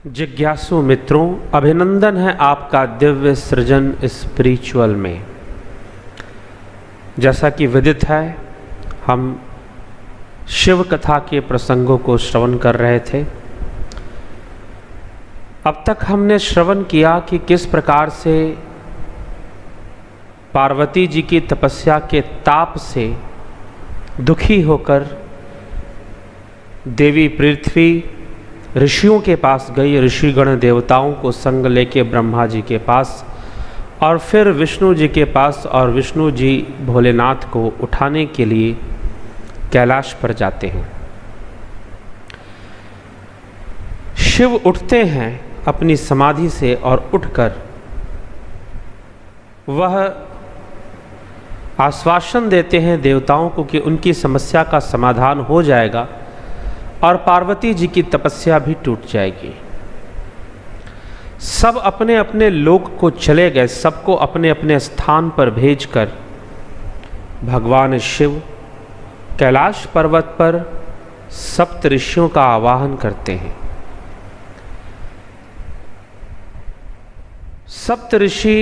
जिज्ञासु मित्रों, अभिनंदन है आपका दिव्य सृजन स्पिरिचुअल में। जैसा कि विदित है, हम शिव कथा के प्रसंगों को श्रवण कर रहे थे। अब तक हमने श्रवण किया कि किस प्रकार से पार्वती जी की तपस्या के ताप से दुखी होकर देवी पृथ्वी ऋषियों के पास गई, ऋषिगण देवताओं को संग लेके ब्रह्मा जी के पास और फिर विष्णु जी के पास, और विष्णु जी भोलेनाथ को उठाने के लिए कैलाश पर जाते हैं। शिव उठते हैं अपनी समाधि से और उठकर वह आश्वासन देते हैं देवताओं को कि उनकी समस्या का समाधान हो जाएगा और पार्वती जी की तपस्या भी टूट जाएगी। सब अपने अपने लोक को चले गए, सबको अपने अपने स्थान पर भेजकर भगवान शिव कैलाश पर्वत पर सप्त ऋषियों का आवाहन करते हैं। सप्त ऋषि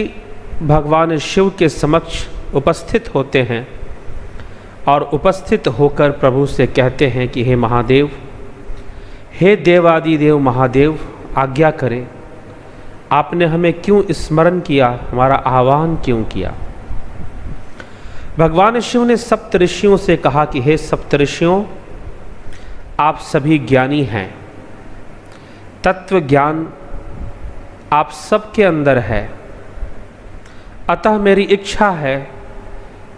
भगवान शिव के समक्ष उपस्थित होते हैं और उपस्थित होकर प्रभु से कहते हैं कि हे महादेव, हे देवादिदेव महादेव, आज्ञा करें, आपने हमें क्यों स्मरण किया, हमारा आह्वान क्यों किया। भगवान शिव ने सप्त ऋषियों से कहा कि हे सप्त ऋषियों, आप सभी ज्ञानी हैं, तत्व ज्ञान आप सबके अंदर है, अतः मेरी इच्छा है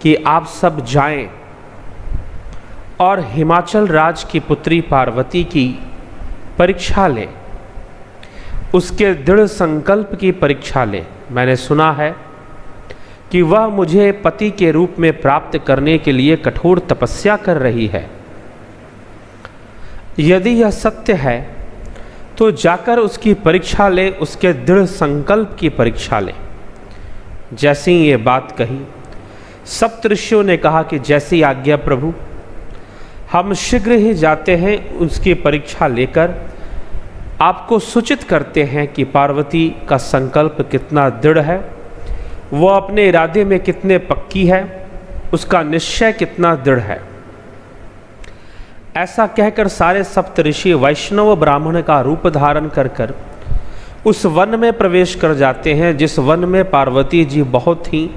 कि आप सब जाएं और हिमाचल राज की पुत्री पार्वती की परीक्षा लें, उसके दृढ़ संकल्प की परीक्षा लें। मैंने सुना है कि वह मुझे पति के रूप में प्राप्त करने के लिए कठोर तपस्या कर रही है। यदि यह सत्य है तो जाकर उसकी परीक्षा ले, उसके दृढ़ संकल्प की परीक्षा ले। जैसे ही ये बात कही, सप्त ऋषियों ने कहा कि जैसी आज्ञा प्रभु, हम शीघ्र ही जाते हैं, उसकी परीक्षा लेकर आपको सूचित करते हैं कि पार्वती का संकल्प कितना दृढ़ है, वो अपने इरादे में कितने पक्की है, उसका निश्चय कितना दृढ़ है। ऐसा कहकर सारे सप्त ऋषि वैष्णव ब्राह्मण का रूप धारण कर उस वन में प्रवेश कर जाते हैं, जिस वन में पार्वती जी बहुत ही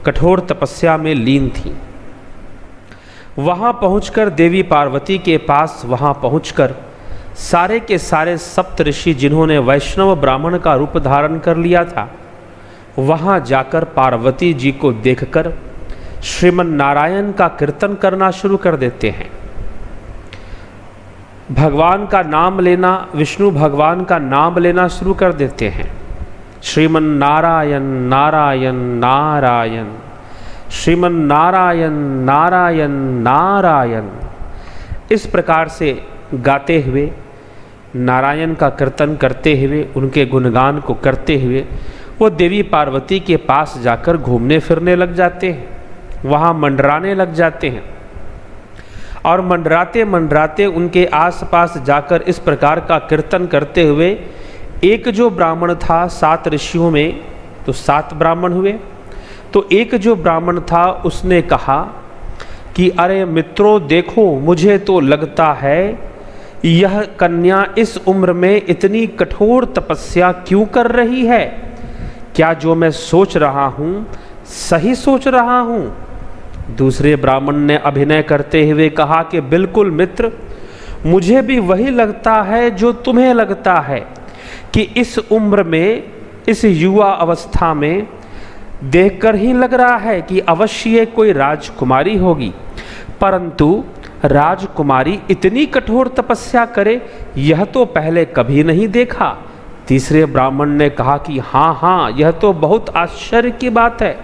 कठोर तपस्या में लीन थी। वहाँ पहुंचकर देवी पार्वती के पास, वहाँ पहुंचकर सारे के सारे सप्त ऋषि जिन्होंने वैष्णव ब्राह्मण का रूप धारण कर लिया था, वहाँ जाकर पार्वती जी को देखकर श्रीमन नारायण का कीर्तन करना शुरू कर देते हैं। भगवान का नाम लेना, विष्णु भगवान का नाम लेना शुरू कर देते हैं। श्रीमन नारायण नारायण नारायण, श्रीमन नारायण नारायण नारायण, इस प्रकार से गाते हुए, नारायण का कीर्तन करते हुए, उनके गुणगान को करते हुए वो देवी पार्वती के पास जाकर घूमने फिरने लग जाते हैं, वहाँ मंडराने लग जाते हैं। और मंडराते मंडराते उनके आसपास जाकर इस प्रकार का कीर्तन करते हुए, एक जो ब्राह्मण था, 7 ऋषियों में तो 7 ब्राह्मण हुए, तो एक जो ब्राह्मण था उसने कहा कि अरे मित्रों देखो, मुझे तो लगता है यह कन्या इस उम्र में इतनी कठोर तपस्या क्यों कर रही है। क्या जो मैं सोच रहा हूँ सही सोच रहा हूँ? दूसरे ब्राह्मण ने अभिनय करते हुए कहा कि बिल्कुल मित्र, मुझे भी वही लगता है जो तुम्हें लगता है कि इस उम्र में, इस युवा अवस्था में देखकर ही लग रहा है कि अवश्य कोई राजकुमारी होगी, परंतु राजकुमारी इतनी कठोर तपस्या करे यह तो पहले कभी नहीं देखा। तीसरे ब्राह्मण ने कहा कि हाँ हाँ, यह तो बहुत आश्चर्य की बात है,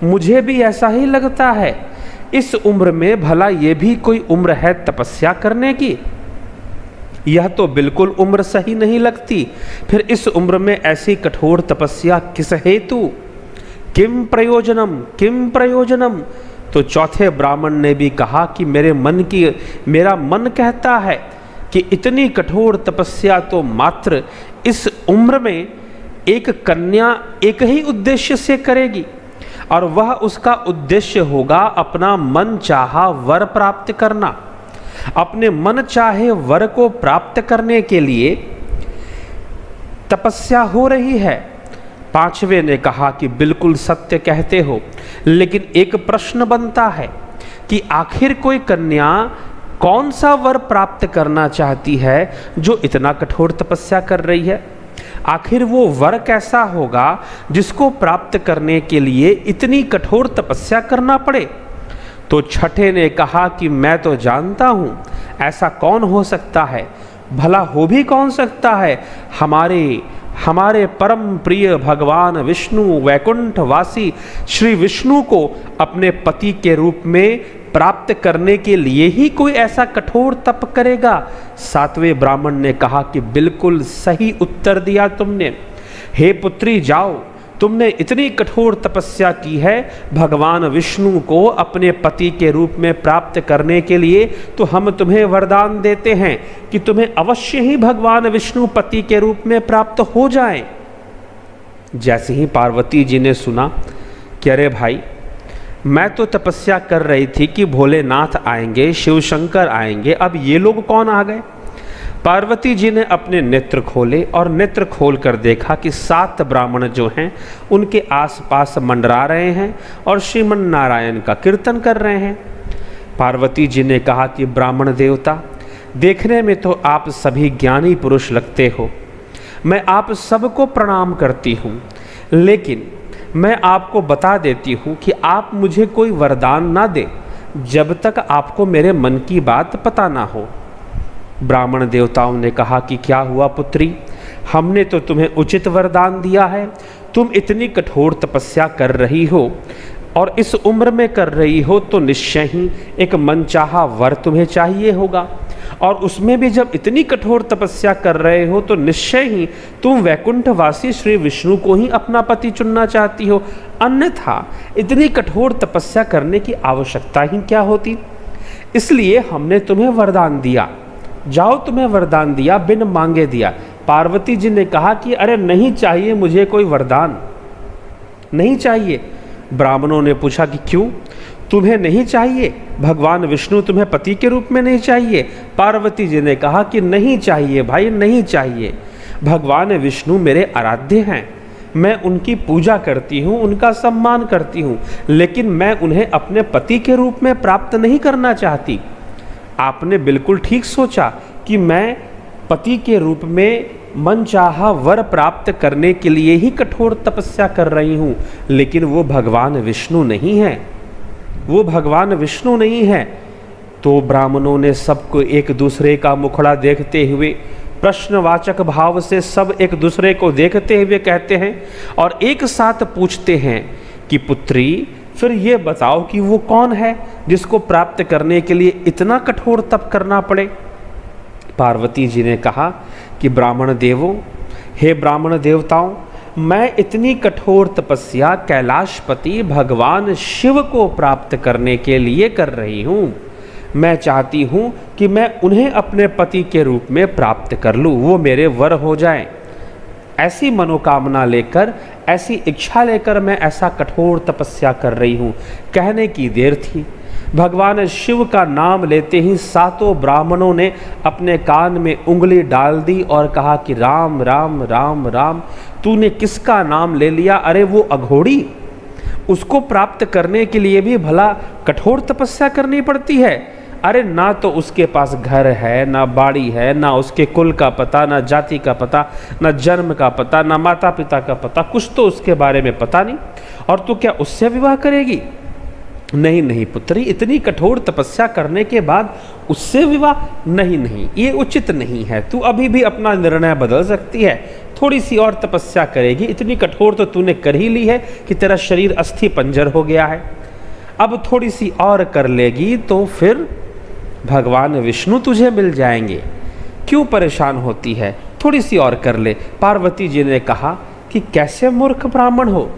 मुझे भी ऐसा ही लगता है। इस उम्र में भला ये भी कोई उम्र है तपस्या करने की? यह तो बिल्कुल उम्र सही नहीं लगती। फिर इस उम्र में ऐसी कठोर तपस्या किस हेतु? किम प्रयोजनम, किम प्रयोजनम? तो चौथे ब्राह्मण ने भी कहा कि मेरा मन कहता है कि इतनी कठोर तपस्या तो मात्र इस उम्र में एक कन्या एक ही उद्देश्य से करेगी, और वह उसका उद्देश्य होगा अपना मन चाहा वर प्राप्त करना। अपने मन चाहे वर को प्राप्त करने के लिए तपस्या हो रही है। पांचवें ने कहा कि बिल्कुल सत्य कहते हो, लेकिन एक प्रश्न बनता है कि आखिर कोई कन्या कौन सा वर प्राप्त करना चाहती है जो इतना कठोर तपस्या कर रही है? आखिर वो वर कैसा होगा जिसको प्राप्त करने के लिए इतनी कठोर तपस्या करना पड़े? तो छठे ने कहा कि मैं तो जानता हूं, ऐसा कौन हो सकता है, भला हो भी कौन सकता है। हमारे परम प्रिय भगवान विष्णु वैकुंठवासी श्री विष्णु को अपने पति के रूप में प्राप्त करने के लिए ही कोई ऐसा कठोर तप करेगा। सातवें ब्राह्मण ने कहा कि बिल्कुल सही उत्तर दिया तुमने। हे पुत्री, जाओ, तुमने इतनी कठोर तपस्या की है भगवान विष्णु को अपने पति के रूप में प्राप्त करने के लिए, तो हम तुम्हें वरदान देते हैं कि तुम्हें अवश्य ही भगवान विष्णु पति के रूप में प्राप्त हो जाएं। जैसे ही पार्वती जी ने सुना कि अरे भाई, मैं तो तपस्या कर रही थी कि भोलेनाथ आएंगे, शिव शंकर आएंगे, अब ये लोग कौन आ गए? पार्वती जी ने अपने नेत्र खोले और नेत्र खोलकर देखा कि 7 ब्राह्मण जो हैं उनके आसपास मंडरा रहे हैं और श्रीमन नारायण का कीर्तन कर रहे हैं। पार्वती जी ने कहा कि ब्राह्मण देवता, देखने में तो आप सभी ज्ञानी पुरुष लगते हो, मैं आप सबको प्रणाम करती हूँ, लेकिन मैं आपको बता देती हूँ कि आप मुझे कोई वरदान ना दे जब तक आपको मेरे मन की बात पता ना हो। ब्राह्मण देवताओं ने कहा कि क्या हुआ पुत्री, हमने तो तुम्हें उचित वरदान दिया है, तुम इतनी कठोर तपस्या कर रही हो और इस उम्र में कर रही हो, तो निश्चय ही एक मनचाहा वर तुम्हें चाहिए होगा, और उसमें भी जब इतनी कठोर तपस्या कर रहे हो तो निश्चय ही तुम वैकुंठवासी श्री विष्णु को ही अपना पति चुनना चाहती हो, अन्यथा इतनी कठोर तपस्या करने की आवश्यकता ही क्या होती। इसलिए हमने तुम्हें वरदान दिया, जाओ, तुम्हें वरदान दिया, बिन मांगे दिया। पार्वती जी ने कहा कि अरे नहीं चाहिए मुझे कोई वरदान, नहीं चाहिए। ब्राह्मणों ने पूछा कि क्यों, तुम्हें नहीं चाहिए? भगवान विष्णु तुम्हें पति के रूप में नहीं चाहिए? पार्वती जी ने कहा कि नहीं चाहिए भाई, नहीं चाहिए। भगवान विष्णु मेरे आराध्य हैं, मैं उनकी पूजा करती हूँ, उनका सम्मान करती हूँ, लेकिन मैं उन्हें अपने पति के रूप में प्राप्त नहीं करना चाहती। आपने बिल्कुल ठीक सोचा कि मैं पति के रूप में मनचाहा वर प्राप्त करने के लिए ही कठोर तपस्या कर रही हूँ, लेकिन वो भगवान विष्णु नहीं है, वो भगवान विष्णु नहीं है। तो ब्राह्मणों ने सबको एक दूसरे का मुखड़ा देखते हुए प्रश्नवाचक भाव से सब एक दूसरे को देखते हुए कहते हैं और एक साथ पूछते हैं कि पुत्री, फिर ये बताओ कि वो कौन है जिसको प्राप्त करने के लिए इतना कठोर तप करना पड़े। पार्वती जी ने कहा कि ब्राह्मण देवों, हे ब्राह्मण देवताओं, मैं इतनी कठोर तपस्या कैलाशपति भगवान शिव को प्राप्त करने के लिए कर रही हूँ। मैं चाहती हूँ कि मैं उन्हें अपने पति के रूप में प्राप्त कर लूँ, वो मेरे वर हो जाएं। ऐसी मनोकामना लेकर, ऐसी इच्छा लेकर मैं ऐसा कठोर तपस्या कर रही हूँ। कहने की देर थी, भगवान शिव का नाम लेते ही 7 ब्राह्मणों ने अपने कान में उंगली डाल दी और कहा कि राम राम राम राम, तूने किसका नाम ले लिया? अरे वो अघोड़ी, उसको प्राप्त करने के लिए भी भला कठोर तपस्या करनी पड़ती है। अरे ना तो उसके पास घर है, ना बाड़ी है, ना उसके कुल का पता, ना जाति का पता, ना जन्म का पता, ना माता पिता का पता, कुछ तो उसके बारे में पता नहीं, और तू क्या उससे विवाह करेगी? नहीं नहीं पुत्री, इतनी कठोर तपस्या करने के बाद उससे विवाह? नहीं नहीं, ये उचित नहीं है। तू अभी भी अपना निर्णय बदल सकती है, थोड़ी सी और तपस्या करेगी। इतनी कठोर तो तूने कर ही ली है कि तेरा शरीर अस्थि पंजर हो गया है, अब थोड़ी सी और कर लेगी तो फिर भगवान विष्णु तुझे मिल जाएंगे। क्यों परेशान होती है, थोड़ी सी और कर ले। पार्वती जी ने कहा कि कैसे मूर्ख ब्राह्मण हो,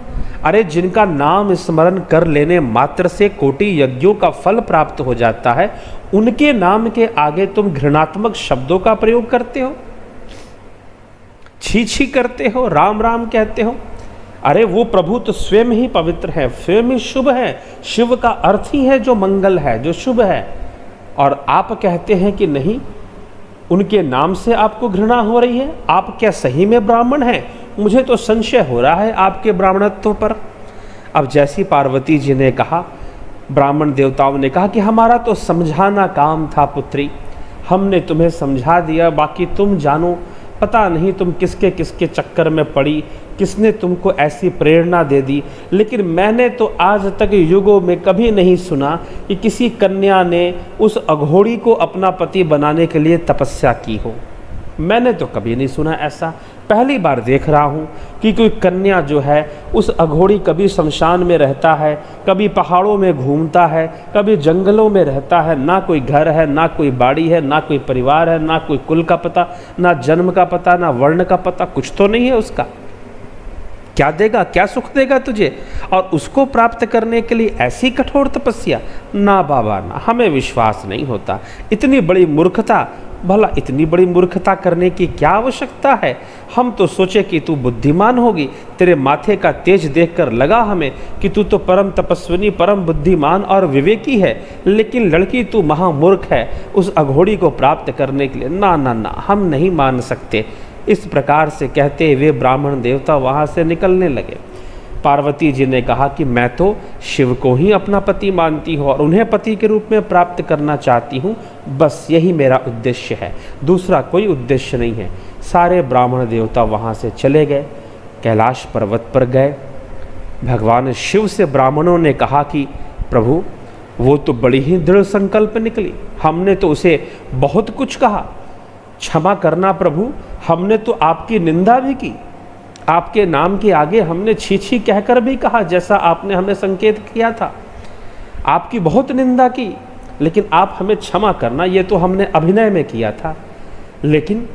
अरे जिनका नाम स्मरण कर लेने मात्र से कोटि यज्ञों का फल प्राप्त हो जाता है, उनके नाम के आगे तुम घृणात्मक शब्दों का प्रयोग करते हो, छी छी करते हो, राम राम कहते हो। अरे वो प्रभु तो स्वयं ही पवित्र है, स्वयं ही शुभ है। शिव का अर्थ ही है जो मंगल है, जो शुभ है। और आप कहते हैं कि नहीं, उनके नाम से आपको घृणा हो रही है। आप क्या सही में ब्राह्मण हैं? मुझे तो संशय हो रहा है आपके ब्राह्मणत्व पर। अब जैसी पार्वती जी ने कहा, ब्राह्मण देवताओं ने कहा कि हमारा तो समझाना काम था पुत्री, हमने तुम्हें समझा दिया, बाकी तुम जानो। पता नहीं तुम किसके किसके चक्कर में पड़ी, किसने तुमको ऐसी प्रेरणा दे दी, लेकिन मैंने तो आज तक युगों में कभी नहीं सुना कि किसी कन्या ने उस अघोरी को अपना पति बनाने के लिए तपस्या की हो। मैंने तो कभी नहीं सुना ऐसा। पहली बार देख रहा हूँ कि कोई कन्या जो है, उस अघोरी कभी शमशान में रहता है, कभी पहाड़ों में घूमता है, कभी जंगलों में रहता है, ना कोई घर है, ना कोई बाड़ी है, ना कोई परिवार है, ना कोई कुल का पता, ना जन्म का पता, ना वर्ण का पता, कुछ तो नहीं है उसका। क्या देगा, क्या सुख देगा तुझे? और उसको प्राप्त करने के लिए ऐसी कठोर तपस्या? ना बाबा ना, हमें विश्वास नहीं होता। इतनी बड़ी मूर्खता, भला इतनी बड़ी मूर्खता करने की क्या आवश्यकता है? हम तो सोचे कि तू बुद्धिमान होगी, तेरे माथे का तेज देखकर लगा हमें कि तू तो परम तपस्विनी, परम बुद्धिमान और विवेकी है, लेकिन लड़की तू महामूर्ख है उस अघोरी को प्राप्त करने के लिए। ना ना ना, हम नहीं मान सकते। इस प्रकार से कहते हुए ब्राह्मण देवता वहाँ से निकलने लगे। पार्वती जी ने कहा कि मैं तो शिव को ही अपना पति मानती हूँ और उन्हें पति के रूप में प्राप्त करना चाहती हूँ, बस यही मेरा उद्देश्य है, दूसरा कोई उद्देश्य नहीं है। सारे ब्राह्मण देवता वहाँ से चले गए, कैलाश पर्वत पर गए। भगवान शिव से ब्राह्मणों ने कहा कि प्रभु वो तो बड़ी ही दृढ़ संकल्प निकली, हमने तो उसे बहुत कुछ कहा, क्षमा करना प्रभु, हमने तो आपकी निंदा भी की, आपके नाम के आगे हमने छी छी कहकर भी कहा, जैसा आपने हमें संकेत किया था, आपकी बहुत निंदा की, लेकिन आप हमें क्षमा करना, ये तो हमने अभिनय में किया था। लेकिन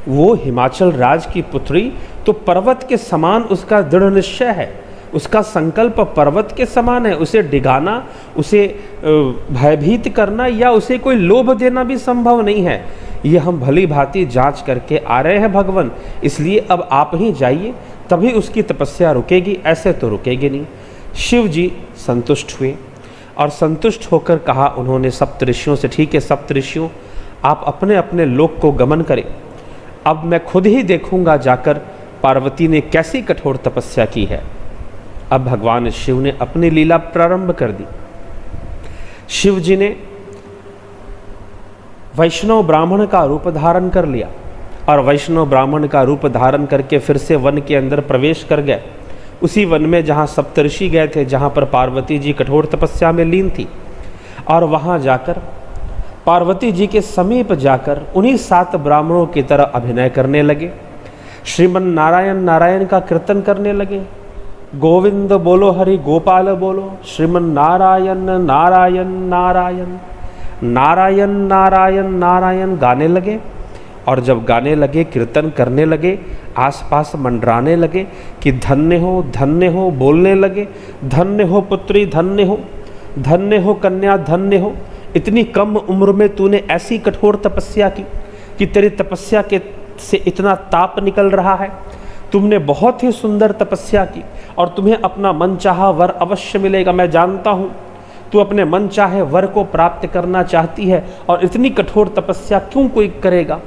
वो हिमाचल राज की पुत्री तो पर्वत के समान उसका दृढ़ निश्चय है, उसका संकल्प पर्वत के समान है। उसे डिगाना, उसे भयभीत करना या उसे कोई लोभ देना भी संभव नहीं है। ये हम भली भांति जांच करके आ रहे हैं भगवान, इसलिए अब आप ही जाइए, तभी उसकी तपस्या रुकेगी, ऐसे तो रुकेगी नहीं। शिव जी संतुष्ट हुए और संतुष्ट होकर कहा उन्होंने सप्तऋषियों से, ठीक है सप्तऋषियों, आप अपने अपने लोक को गमन करें, अब मैं खुद ही देखूंगा जाकर पार्वती ने कैसी कठोर तपस्या की है। अब भगवान शिव ने अपनी लीला प्रारंभ कर दी। शिव जी ने वैष्णव ब्राह्मण का रूप धारण कर लिया और वैष्णव ब्राह्मण का रूप धारण करके फिर से वन के अंदर प्रवेश कर गए, उसी वन में जहाँ सप्तऋषि गए थे, जहाँ पर पार्वती जी कठोर तपस्या में लीन थी। और वहाँ जाकर पार्वती जी के समीप जाकर उन्हीं 7 ब्राह्मणों की तरह अभिनय करने लगे, श्रीमन नारायण नारायण का कीर्तन करने लगे, गोविंद बोलो हरि गोपाल बोलो, श्रीमन नारायण नारायण नारायण नारायण नारायण नारायण गाने लगे। और जब गाने लगे, कीर्तन करने लगे, आसपास मंडराने लगे कि धन्य हो बोलने लगे, धन्य हो पुत्री, धन्य हो कन्या, धन्य हो, इतनी कम उम्र में तूने ऐसी कठोर तपस्या की कि तेरी तपस्या के से इतना ताप निकल रहा है। तुमने बहुत ही सुंदर तपस्या की और तुम्हें अपना मनचाहा वर अवश्य मिलेगा। मैं जानता हूँ तू अपने मन चाहे वर को प्राप्त करना चाहती है, और इतनी कठोर तपस्या क्यों कोई करेगा।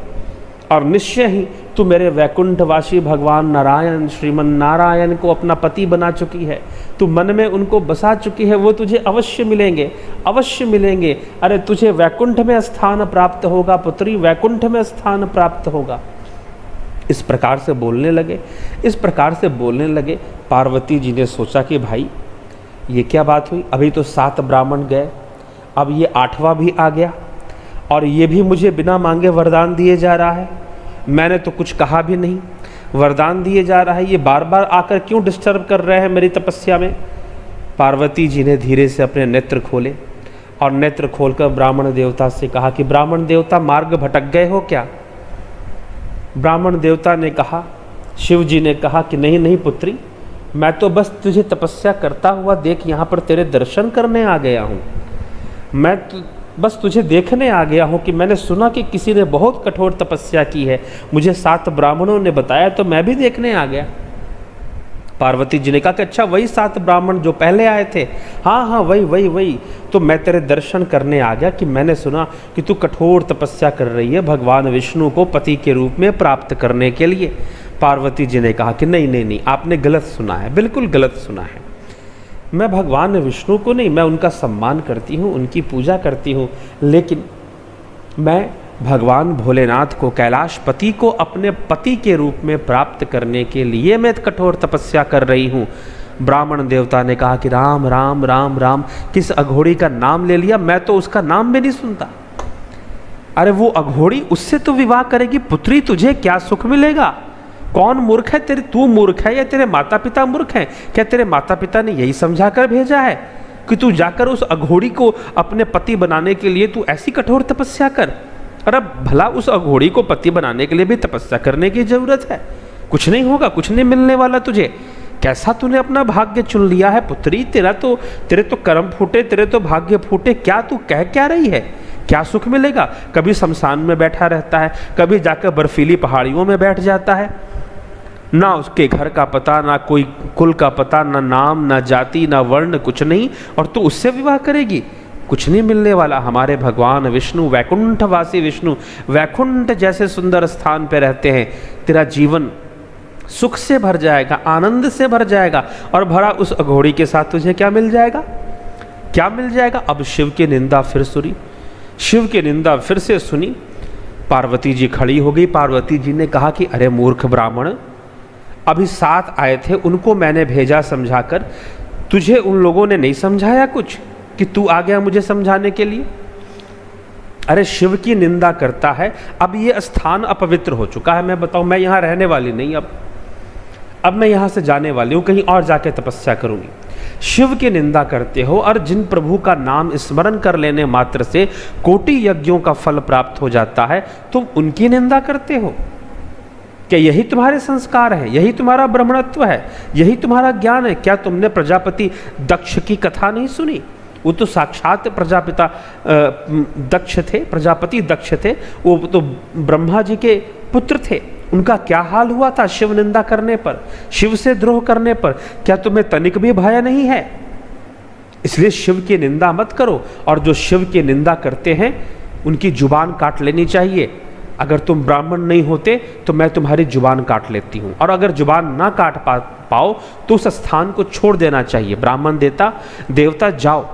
और निश्चय ही तू मेरे वैकुंठवासी भगवान नारायण, श्रीमन नारायण को अपना पति बना चुकी है, तू मन में उनको बसा चुकी है, वो तुझे अवश्य मिलेंगे, अवश्य मिलेंगे। अरे तुझे वैकुंठ में स्थान प्राप्त होगा पुत्री, वैकुंठ में स्थान प्राप्त होगा। इस प्रकार से बोलने लगे, इस प्रकार से बोलने लगे। पार्वती जी ने सोचा कि भाई ये क्या बात हुई, अभी तो 7 ब्राह्मण गए, अब ये 8वां भी आ गया और ये भी मुझे बिना मांगे वरदान दिए जा रहा है। मैंने तो कुछ कहा भी नहीं, वरदान दिए जा रहा है, ये बार बार आकर क्यों डिस्टर्ब कर रहे हैं मेरी तपस्या में। पार्वती जी ने धीरे से अपने नेत्र खोले और नेत्र खोलकर ब्राह्मण देवता से कहा कि ब्राह्मण देवता मार्ग भटक गए हो क्या। ब्राह्मण देवता ने कहा, शिव जी ने कहा कि नहीं नहीं पुत्री, मैं तो बस तुझे तपस्या करता हुआ देख यहाँ पर तेरे दर्शन करने आ गया हूँ। मैं तो बस तुझे देखने आ गया हूँ कि मैंने सुना कि किसी ने बहुत कठोर तपस्या की है, मुझे 7 ब्राह्मणों ने बताया तो मैं भी देखने आ गया। पार्वती जी ने कहा कि अच्छा वही 7 ब्राह्मण जो पहले आए थे? हाँ हाँ वही। तो मैं तेरे दर्शन करने आ गया कि मैंने सुना कि तू कठोर तपस्या कर रही है भगवान विष्णु को पति के रूप में प्राप्त करने के लिए। पार्वती जी ने कहा कि नहीं, आपने गलत सुना है, बिल्कुल गलत सुना है। मैं भगवान विष्णु को नहीं, मैं उनका सम्मान करती हूँ, उनकी पूजा करती हूँ, लेकिन मैं भगवान भोलेनाथ को, कैलाशपति को अपने पति के रूप में प्राप्त करने के लिए मैं कठोर तपस्या कर रही हूँ। ब्राह्मण देवता ने कहा कि राम राम राम राम, किस अघोड़ी का नाम ले लिया, मैं तो उसका नाम भी नहीं सुनता। अरे वो अघोड़ी, उससे तो विवाह करेगी पुत्री, तुझे क्या सुख मिलेगा? कौन मूर्ख है? तू मूर्ख है या तेरे माता पिता मूर्ख हैं? क्या तेरे माता पिता ने यही समझा कर भेजा है कि तू जाकर उस अघोड़ी को अपने पति बनाने के लिए तू ऐसी कठोर तपस्या कर? अरे भला उस अघोड़ी को पति बनाने के लिए भी तपस्या करने की जरूरत है? कुछ नहीं होगा, कुछ नहीं मिलने वाला तुझे। कैसा तूने अपना भाग्य चुन लिया है पुत्री, तेरे तो कर्म फूटे, तेरे तो भाग्य फूटे। क्या तू कह क्या रही है? क्या सुख मिलेगा? कभी शमशान में बैठा रहता है, कभी जाकर बर्फीली पहाड़ियों में बैठ जाता है, ना उसके घर का पता, ना कोई कुल का पता, ना नाम, ना जाति, ना वर्ण, कुछ नहीं, और तू उससे विवाह करेगी? कुछ नहीं मिलने वाला। हमारे भगवान विष्णु, वैकुंठवासी विष्णु, वैकुंठ जैसे सुंदर स्थान पे रहते हैं। तेरा जीवन सुख से भर जाएगा, आनंद से भर जाएगा, और भरा उस अघोड़ी के साथ तुझे क्या मिल जाएगा? क्या मिल जाएगा? अब शिव की निंदा फिर सुनी, शिव की निंदा फिर से सुनी। पार्वती जी खड़ी हो गई। पार्वती जी ने कहा कि अरे मूर्ख ब्राह्मण, अभी 7 आए थे, उनको मैंने भेजा समझाकर, तुझे उन लोगों ने नहीं समझाया कुछ कि तू आ गया मुझे समझाने के लिए? अरे शिव की निंदा करता है। अब ये स्थान अपवित्र हो चुका है। मैं बताऊं, मैं यहाँ रहने वाली नहीं, अब मैं यहाँ से जाने वाली हूँ, कहीं और जाके तपस्या करूँगी। शिव की निंदा करते हो, और जिन प्रभु का नाम स्मरण कर लेने मात्र से कोटि यज्ञों का फल प्राप्त हो जाता है, तुम उनकी निंदा करते हो। क्या यही तुम्हारे संस्कार हैं? यही तुम्हारा ब्राह्मणत्व है? यही तुम्हारा ज्ञान है? क्या तुमने प्रजापति दक्ष की कथा नहीं सुनी? वो तो साक्षात प्रजापिता दक्ष थे, प्रजापति दक्ष थे, वो तो ब्रह्मा जी के पुत्र थे। उनका क्या हाल हुआ था शिव निंदा करने पर, शिव से द्रोह करने पर? क्या तुम्हें तनिक भी भय नहीं है? इसलिए शिव की निंदा मत करो, और जो शिव की निंदा करते हैं उनकी जुबान काट लेनी चाहिए। अगर तुम ब्राह्मण नहीं होते तो मैं तुम्हारी जुबान काट लेती हूँ, और अगर जुबान ना काट पाओ तो उस स्थान को छोड़ देना चाहिए। ब्राह्मण देवता जाओ,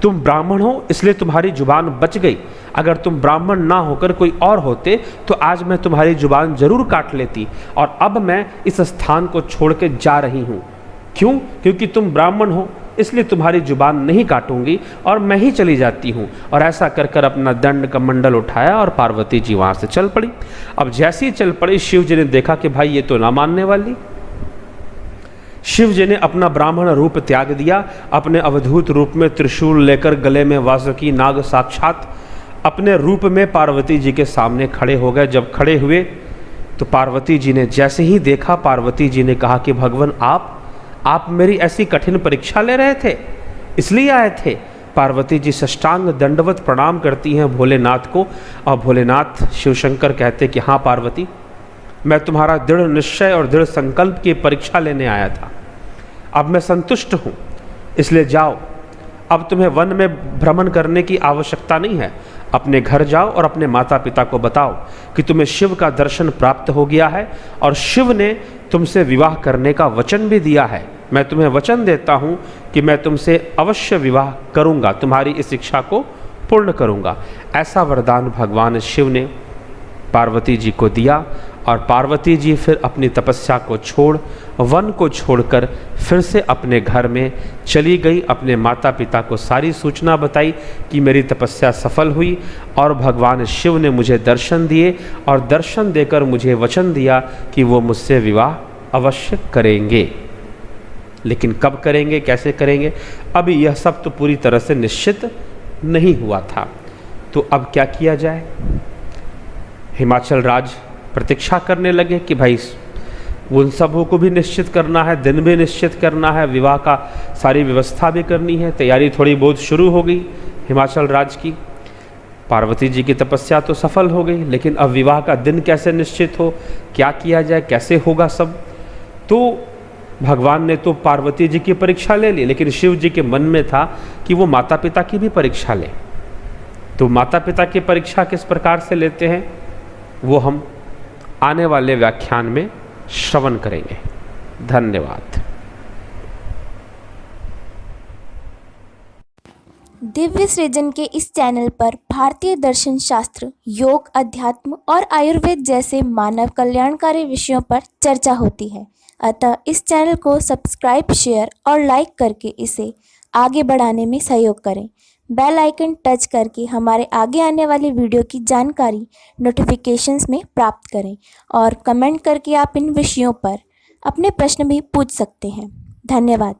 तुम ब्राह्मण हो इसलिए तुम्हारी जुबान बच गई। अगर तुम ब्राह्मण ना होकर कोई और होते तो आज मैं तुम्हारी जुबान जरूर काट लेती, और अब मैं इस स्थान को छोड़ के जा रही हूँ। क्यों? क्योंकि तुम ब्राह्मण हो, इसलिए तुम्हारी जुबान नहीं काटूंगी और मैं ही चली जाती हूँ। और ऐसा कर कर अपना दंड कमंडल उठाया और पार्वती जी वहाँ से चल पड़ी। अब जैसे ही चल पड़ी, शिव जी ने देखा कि भाई ये तो ना मानने वाली। शिव जी ने अपना ब्राह्मण रूप त्याग दिया, अपने अवधूत रूप में त्रिशूल लेकर, गले में वासुकी नाग साक्षात अपने रूप में पार्वती जी के सामने खड़े हो गए। जब खड़े हुए तो पार्वती जी ने जैसे ही देखा, पार्वती जी ने कहा कि भगवान आप मेरी ऐसी कठिन परीक्षा ले रहे थे, इसलिए आए थे? पार्वती जी साष्टांग दंडवत प्रणाम करती हैं भोलेनाथ को, और भोलेनाथ शिवशंकर कहते कि हाँ पार्वती, मैं तुम्हारा दृढ़ निश्चय और दृढ़ संकल्प की परीक्षा लेने आया था। अब मैं संतुष्ट हूँ, इसलिए जाओ, अब तुम्हें वन में भ्रमण करने की आवश्यकता नहीं है। अपने घर जाओ और अपने माता पिता को बताओ कि तुम्हें शिव का दर्शन प्राप्त हो गया है, और शिव ने तुमसे विवाह करने का वचन भी दिया है। मैं तुम्हें वचन देता हूँ कि मैं तुमसे अवश्य विवाह करूँगा, तुम्हारी इस इच्छा को पूर्ण करूँगा। ऐसा वरदान भगवान शिव ने पार्वती जी को दिया, और पार्वती जी फिर अपनी तपस्या को छोड़, वन को छोड़कर फिर से अपने घर में चली गई। अपने माता पिता को सारी सूचना बताई कि मेरी तपस्या सफल हुई, और भगवान शिव ने मुझे दर्शन दिए, और दर्शन देकर मुझे वचन दिया कि वो मुझसे विवाह अवश्य करेंगे। लेकिन कब करेंगे, कैसे करेंगे, अभी यह सब तो पूरी तरह से निश्चित नहीं हुआ था। तो अब क्या किया जाए? हिमाचल राज प्रतीक्षा करने लगे कि भाई उन सबों को भी निश्चित करना है, दिन भी निश्चित करना है, विवाह का सारी व्यवस्था भी करनी है। तैयारी थोड़ी बहुत शुरू हो गई हिमाचल राज्य की। पार्वती जी की तपस्या तो सफल हो गई, लेकिन अब विवाह का दिन कैसे निश्चित हो, क्या किया जाए, कैसे होगा सब। तो भगवान ने तो पार्वती जी की परीक्षा ले ली, लेकिन शिव जी के मन में था कि वो माता पिता की भी परीक्षा लें। तो माता पिता की परीक्षा किस प्रकार से लेते हैं वो हम आने वाले व्याख्यान में श्रवण करेंगे। धन्यवाद। दिव्य सृजन के इस चैनल पर भारतीय दर्शन शास्त्र, योग, अध्यात्म और आयुर्वेद जैसे मानव कल्याणकारी विषयों पर चर्चा होती है। अतः इस चैनल को सब्सक्राइब, शेयर और लाइक करके इसे आगे बढ़ाने में सहयोग करें। बेल आइकन टच करके हमारे आगे आने वाली वीडियो की जानकारी नोटिफिकेशंस में प्राप्त करें और कमेंट करके आप इन विषयों पर अपने प्रश्न भी पूछ सकते हैं। धन्यवाद।